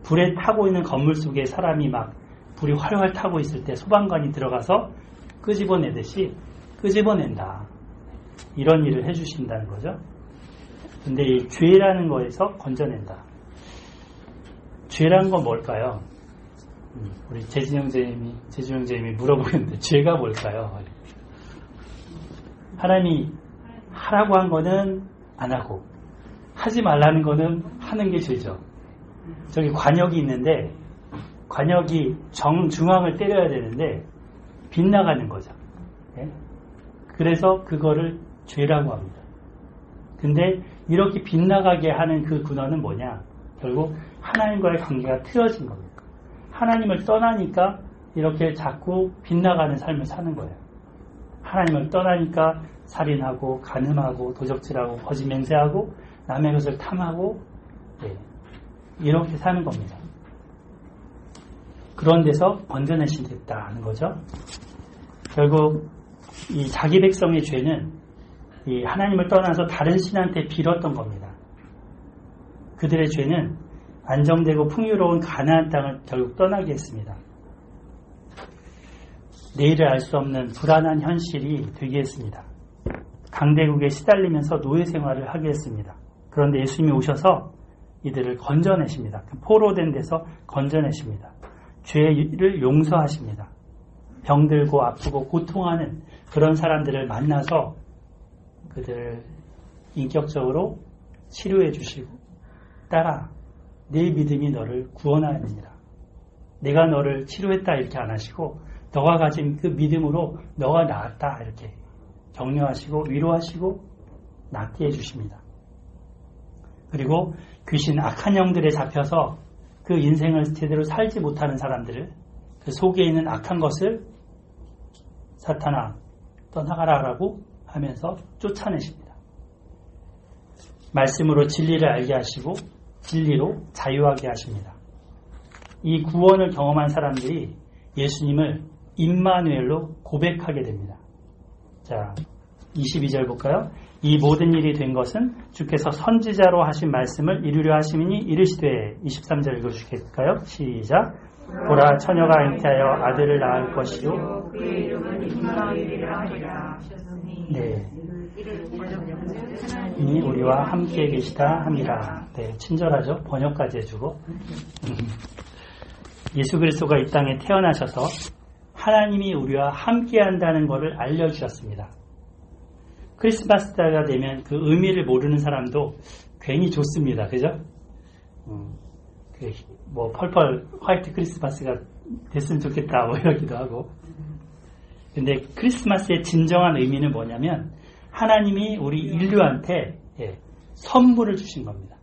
불에 타고 있는 건물 속에 사람이 막 불이 활활 타고 있을 때 소방관이 들어가서 끄집어내듯이 끄집어낸다. 이런 일을 해주신다는 거죠. 근데 이 죄라는 거에서 건져낸다. 죄라는 건 뭘까요? 우리 재진영 재님이 물어보는데 죄가 뭘까요? 하나님이 하라고 한 거는 안 하고 하지 말라는 거는 하는 게 죄죠. 저기 관역이 있는데 관역이 중앙을 때려야 되는데 빗나가는 거죠. 네? 그래서 그거를 죄라고 합니다. 근데 이렇게 빗나가게 하는 그 근원은 뭐냐? 결국 하나님과의 관계가 틀어진 겁니다. 하나님을 떠나니까 이렇게 자꾸 빗나가는 삶을 사는 거예요. 하나님을 떠나니까 살인하고 간음하고 도적질하고 거짓 맹세하고 남의 것을 탐하고 네, 이렇게 사는 겁니다. 그런 데서 건져내신다는 거죠. 결국 이 자기 백성의 죄는 이 하나님을 떠나서 다른 신한테 빌었던 겁니다. 그들의 죄는 안정되고 풍요로운 가나안 땅을 결국 떠나게 했습니다. 내일을 알 수 없는 불안한 현실이 되게 했습니다. 강대국에 시달리면서 노예 생활을 하게 했습니다. 그런데 예수님이 오셔서 이들을 건져내십니다. 포로된 데서 건져내십니다. 죄를 용서하십니다. 병들고 아프고 고통하는 그런 사람들을 만나서 그들을 인격적으로 치료해 주시고 딸아 네 믿음이 너를 구원하느니라. 내가 너를 치료했다 이렇게 안 하시고 너가 가진 그 믿음으로 너가 나았다 이렇게 격려하시고 위로하시고 낫게 해주십니다. 그리고 귀신 악한 영들에 잡혀서 그 인생을 제대로 살지 못하는 사람들을 그 속에 있는 악한 것을 사탄아 떠나가라라고 하면서 쫓아내십니다. 말씀으로 진리를 알게 하시고 진리로 자유하게 하십니다. 이 구원을 경험한 사람들이 예수님을 임마누엘로 고백하게 됩니다. 자, 22절 볼까요? 이 모든 일이 된 것은 주께서 선지자로 하신 말씀을 이루려 하심이니 이르시되 23절 읽어주실까요? 시작. 보라 처녀가 잉태하여 아들을 낳을 것이요 그의 이름은 임마누엘이라 하리라. 네. 이니 우리와 함께 계시다 함이라. 네, 친절하죠? 번역까지 해주고. 예수 그리스도가 이 땅에 태어나셔서 하나님이 우리와 함께 한다는 것을 알려주셨습니다. 크리스마스 때가 되면 그 의미를 모르는 사람도 괜히 좋습니다. 그죠? 펄펄 화이트 크리스마스가 됐으면 좋겠다 뭐 이러기도 하고. 근데 크리스마스의 진정한 의미는 뭐냐면 하나님이 우리 인류한테 선물을 주신 겁니다.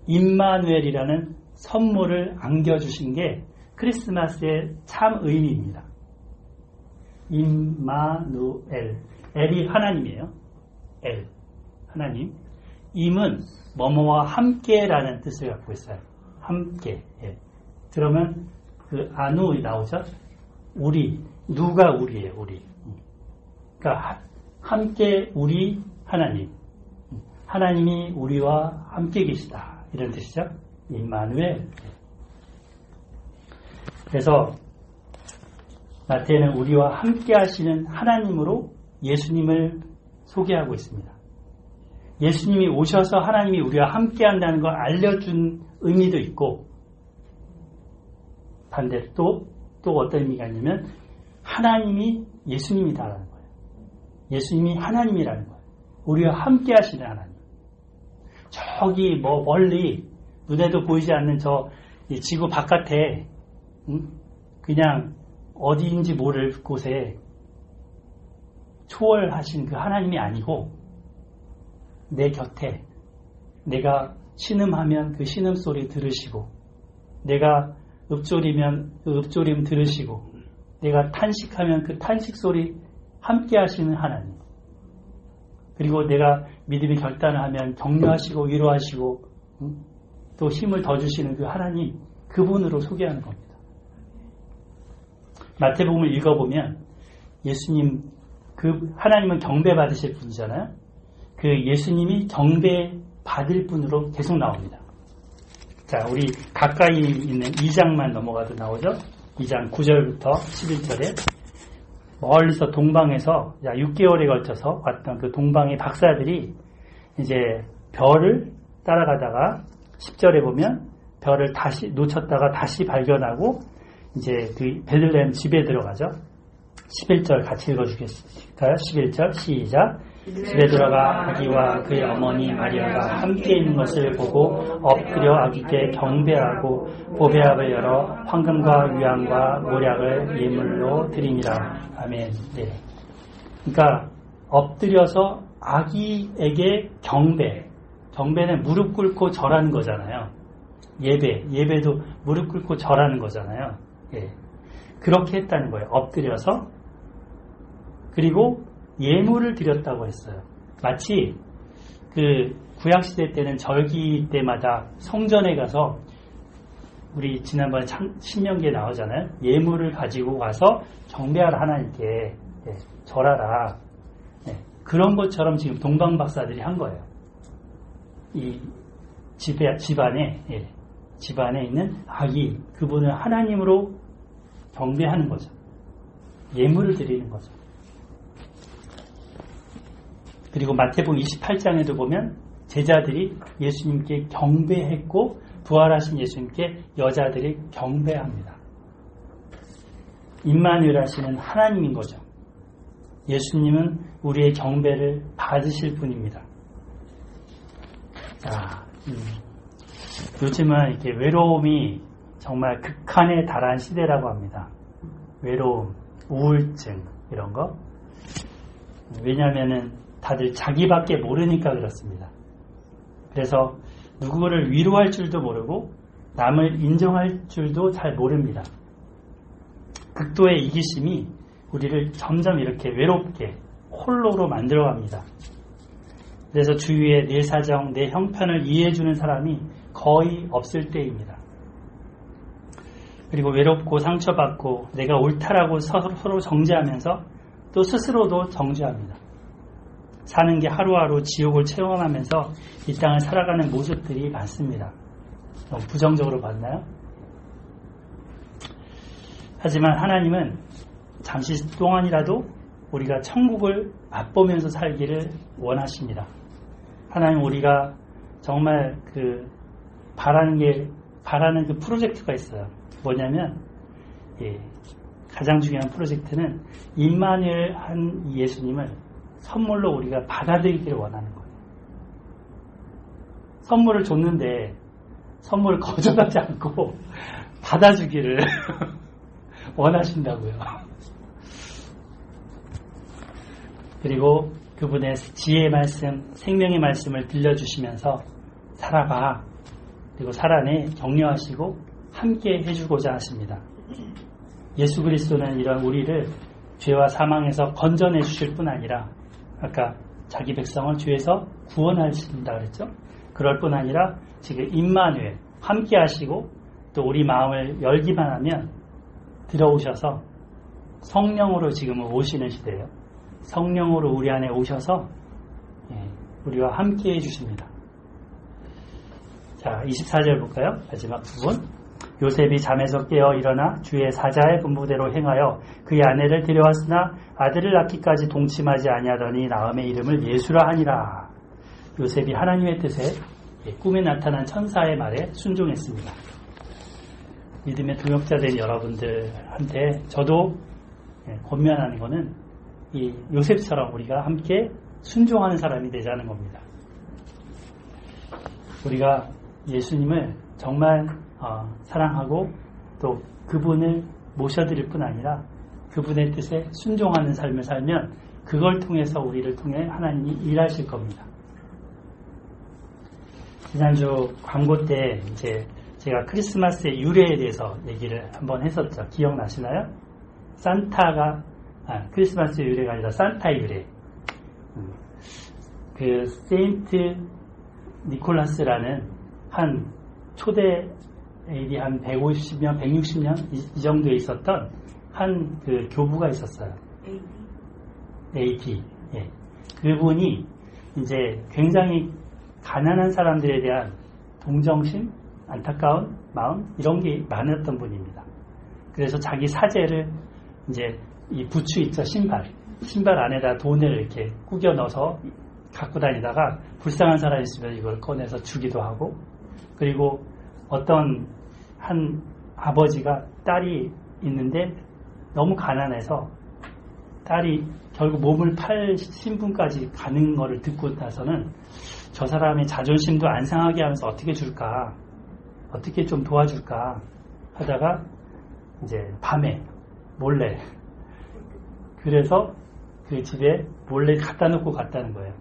임마누엘이라는 선물을 안겨주신 게 크리스마스의 참 의미입니다. 임마누엘. 엘이 하나님이에요. 엘. 하나님. 임은 뭐뭐와 함께라는 뜻을 갖고 있어요. 함께. 예. 그러면 그 아누 나오죠? 우리. 누가 우리예요, 우리. 그러니까 함께 우리 하나님. 하나님이 우리와 함께 계시다. 이런 뜻이죠. 임마누엘. 그래서 마태는 우리와 함께 하시는 하나님으로 예수님을 소개하고 있습니다. 예수님이 오셔서 하나님이 우리와 함께 한다는 걸 알려준 의미도 있고 반대로 또 어떤 의미가 있냐면 하나님이 예수님이다라는 거예요. 예수님이 하나님이라는 거예요. 우리와 함께 하시는 하나님. 저기 멀리 눈에도 보이지 않는 저 지구 바깥에 그냥 어디인지 모를 곳에 초월하신 그 하나님이 아니고 내 곁에 내가 신음하면 그 신음소리 들으시고 내가 읊조리면 그 읊조림 들으시고 내가 탄식하면 그 탄식소리 함께 하시는 하나님, 그리고 내가 믿음의 결단을 하면 격려하시고 위로하시고 또 힘을 더 주시는 그 하나님, 그분으로 소개하는 겁니다. 마태복음을 읽어보면 예수님, 그 하나님은 경배받으실 분이잖아요. 그 예수님이 경배받을 분으로 계속 나옵니다. 자, 우리 가까이 있는 2장만 넘어가도 나오죠. 2장 9절부터 11절에 멀리서 동방에서 6개월에 걸쳐서 왔던 그 동방의 박사들이 이제 별을 따라가다가 10절에 보면 별을 다시 놓쳤다가 다시 발견하고 이제 그 베들레헴 집에 들어가죠. 11절 같이 읽어주겠을까요? 11절 시작. 집에 들어가 아기와 그의 어머니 마리아가 함께 있는 것을 보고 엎드려 아기께 경배하고 보배압을 열어 황금과 유향과 모략을 예물로 드리니라. 아멘. 네. 그러니까 엎드려서 아기에게 경배는 무릎 꿇고 절하는 거잖아요. 예배도 무릎 꿇고 절하는 거잖아요. 예. 그렇게 했다는 거예요. 엎드려서. 그리고 예물을 드렸다고 했어요. 마치 그 구약시대 때는 절기 때마다 성전에 가서 우리 지난번에 신명기에 나오잖아요. 예물을 가지고 가서 경배하라 하나님께 절하라. 그런 것처럼 지금 동방박사들이 한 거예요. 이 집안에 있는 아기, 그분을 하나님으로 경배하는 거죠. 예물을 드리는 거죠. 그리고 마태복음 28장에도 보면 제자들이 예수님께 경배했고 부활하신 예수님께 여자들이 경배합니다. 임마누엘 하시는 하나님인 거죠. 예수님은 우리의 경배를 받으실 분입니다. 자, 요즘은 이렇게 외로움이 정말 극한에 달한 시대라고 합니다. 외로움, 우울증 이런 거. 왜냐하면은 다들 자기밖에 모르니까 그렇습니다. 그래서 누구를 위로할 줄도 모르고 남을 인정할 줄도 잘 모릅니다. 극도의 이기심이 우리를 점점 이렇게 외롭게 홀로로 만들어갑니다. 그래서 주위에 내 사정, 내 형편을 이해해주는 사람이 거의 없을 때입니다. 그리고 외롭고 상처받고 내가 옳다라고 서로 정죄하면서 또 스스로도 정죄합니다. 사는 게 하루하루 지옥을 체험하면서 이 땅을 살아가는 모습들이 많습니다. 너무 부정적으로 봤나요? 하지만 하나님은 잠시 동안이라도 우리가 천국을 맛보면서 살기를 원하십니다. 하나님, 우리가 정말 바라는 그 프로젝트가 있어요. 뭐냐면, 가장 중요한 프로젝트는 임마누엘 한 예수님을 선물로 우리가 받아들이기를 원하는 거예요. 선물을 줬는데 선물을 거절하지 않고 받아주기를 원하신다고요. 그리고 그분의 지혜의 말씀, 생명의 말씀을 들려주시면서 살아봐. 그리고 살아내 격려하시고 함께 해주고자 하십니다. 예수 그리스도는 이런 우리를 죄와 사망에서 건져내 주실 뿐 아니라 아까 자기 백성을 죄에서 구원하신다 그랬죠. 그럴 뿐 아니라 지금 임마누엘 함께 하시고 또 우리 마음을 열기만 하면 들어오셔서 성령으로 지금은 오시는 시대예요. 성령으로 우리 안에 오셔서 우리와 함께 해주십니다. 자, 24절 볼까요? 마지막 부분. 요셉이 잠에서 깨어 일어나 주의 사자의 분부대로 행하여 그의 아내를 데려왔으나 아들을 낳기까지 동침하지 아니하더니 나음의 이름을 예수라 하니라. 요셉이 하나님의 뜻에 꿈에 나타난 천사의 말에 순종했습니다. 믿음의 동역자된 여러분들한테 저도 권면하는 것은 이 요셉처럼 우리가 함께 순종하는 사람이 되자는 겁니다. 우리가 예수님을 정말 사랑하고 또 그분을 모셔드릴 뿐 아니라 그분의 뜻에 순종하는 삶을 살면 그걸 통해서 우리를 통해 하나님이 일하실 겁니다. 지난주 광고 때 이제 제가 크리스마스의 유래에 대해서 얘기를 한번 했었죠. 기억나시나요? 크리스마스의 유래가 아니라 산타의 유래. 그 세인트 니콜라스라는 한 초대 AD 한 150년, 160년 이 정도에 있었던 한 그 교부가 있었어요. AD. 예. 그분이 이제 굉장히 가난한 사람들에 대한 동정심, 안타까운 마음 이런 게 많았던 분입니다. 그래서 자기 사제를 이제 이 부추 있죠, 신발 안에다 돈을 이렇게 꾸겨 넣어서 갖고 다니다가 불쌍한 사람이 있으면 이걸 꺼내서 주기도 하고, 그리고 어떤 한 아버지가 딸이 있는데 너무 가난해서 딸이 결국 몸을 팔 신분까지 가는 거를 듣고 나서는 저 사람의 자존심도 안 상하게 하면서 어떻게 줄까, 어떻게 좀 도와줄까 하다가 이제 밤에 몰래, 그래서 그 집에 몰래 갖다 놓고 갔다는 거예요.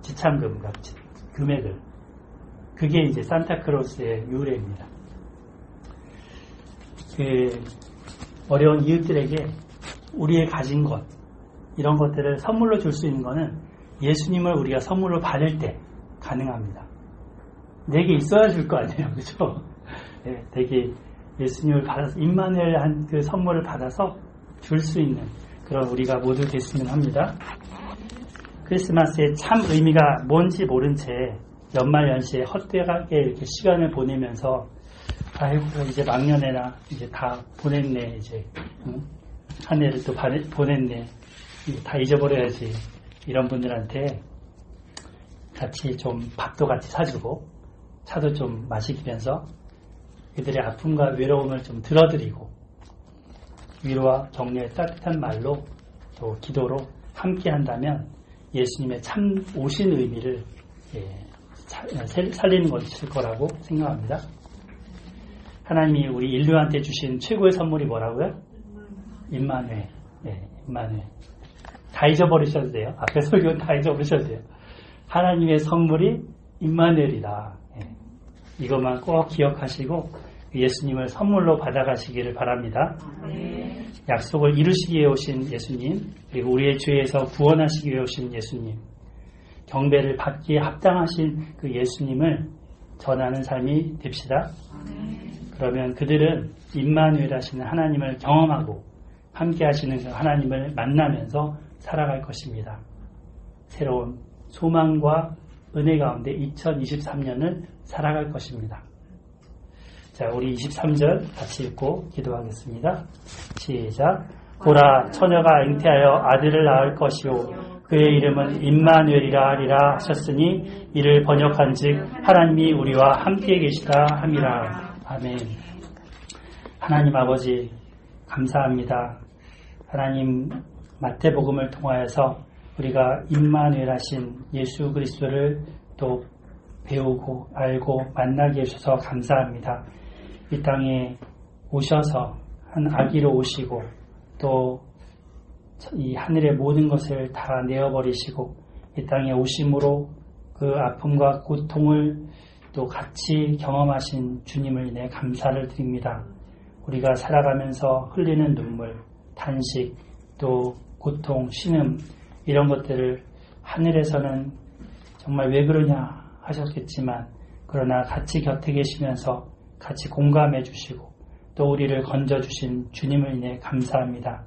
지참금 같이 금액을. 그게 이제 산타크로스의 유래입니다. 그 어려운 이웃들에게 우리의 가진 것, 이런 것들을 선물로 줄 수 있는 것은 예수님을 우리가 선물로 받을 때 가능합니다. 내게 있어야 줄 거 아니에요, 그렇죠? 네, 내게 예수님을 받아서 임마누엘 한 그 선물을 받아서 줄 수 있는 그런 우리가 모두 됐으면 합니다. 크리스마스의 참 의미가 뭔지 모른 채 연말연시에 헛되게 이렇게 시간을 보내면서 아이고 이제 막년에나 이제 다 보냈네, 이제 한 해를 또 보냈네, 다 잊어버려야지, 이런 분들한테 같이 좀 밥도 같이 사주고 차도 좀 마시면서 그들의 아픔과 외로움을 좀 들어드리고 위로와 격려의 따뜻한 말로 또 기도로 함께 한다면 예수님의 참 오신 의미를 살리는 것일 거라고 생각합니다. 하나님이 우리 인류한테 주신 최고의 선물이 뭐라고요? 임마누엘. 네, 임마누엘. 다 잊어버리셔도 돼요. 앞에 설교는 다 잊어버리셔도 돼요. 하나님의 선물이 임마누엘이다. 네. 이것만 꼭 기억하시고 예수님을 선물로 받아가시기를 바랍니다. 네. 약속을 이루시기 위해 오신 예수님, 그리고 우리의 죄에서 구원하시기 위해 오신 예수님, 경배를 받기에 합당하신 그 예수님을 전하는 삶이 됩시다. 그러면 그들은 임마누엘 하시는 하나님을 경험하고 함께 하시는 그 하나님을 만나면서 살아갈 것입니다. 새로운 소망과 은혜 가운데 2023년을 살아갈 것입니다. 자, 우리 23절 같이 읽고 기도하겠습니다. 시작. 보라, 처녀가 잉태하여 아들을 낳을 것이요 그의 이름은 임마누엘이라 하리라 하셨으니 이를 번역한즉 하나님이 우리와 함께 계시다 함이라. 아멘. 하나님 아버지 감사합니다. 하나님 마태복음을 통하여서 우리가 임마누엘 하신 예수 그리스도를 또 배우고 알고 만나게 해주셔서 감사합니다. 이 땅에 오셔서 한 아기로 오시고 또 이 하늘의 모든 것을 다 내어버리시고 이 땅에 오심으로 그 아픔과 고통을 또 같이 경험하신 주님을 인해 감사를 드립니다. 우리가 살아가면서 흘리는 눈물, 탄식, 또 고통, 신음 이런 것들을 하늘에서는 정말 왜 그러냐 하셨겠지만 그러나 같이 곁에 계시면서 같이 공감해 주시고 또 우리를 건져주신 주님을 인해 감사합니다.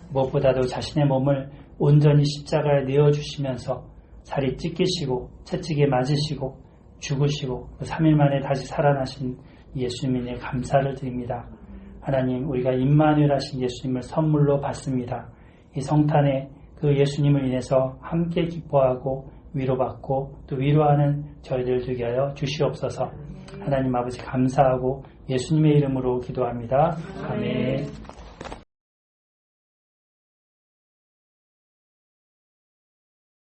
무엇보다도 자신의 몸을 온전히 십자가에 내어주시면서 살이 찢기시고 채찍에 맞으시고 죽으시고 3일 만에 다시 살아나신 예수님에 감사를 드립니다. 하나님, 우리가 임마누엘 하신 예수님을 선물로 받습니다. 이 성탄에 그 예수님을 인해서 함께 기뻐하고 위로받고 또 위로하는 저희들 되게 하여 주시옵소서. 하나님 아버지 감사하고 예수님의 이름으로 기도합니다. 아멘.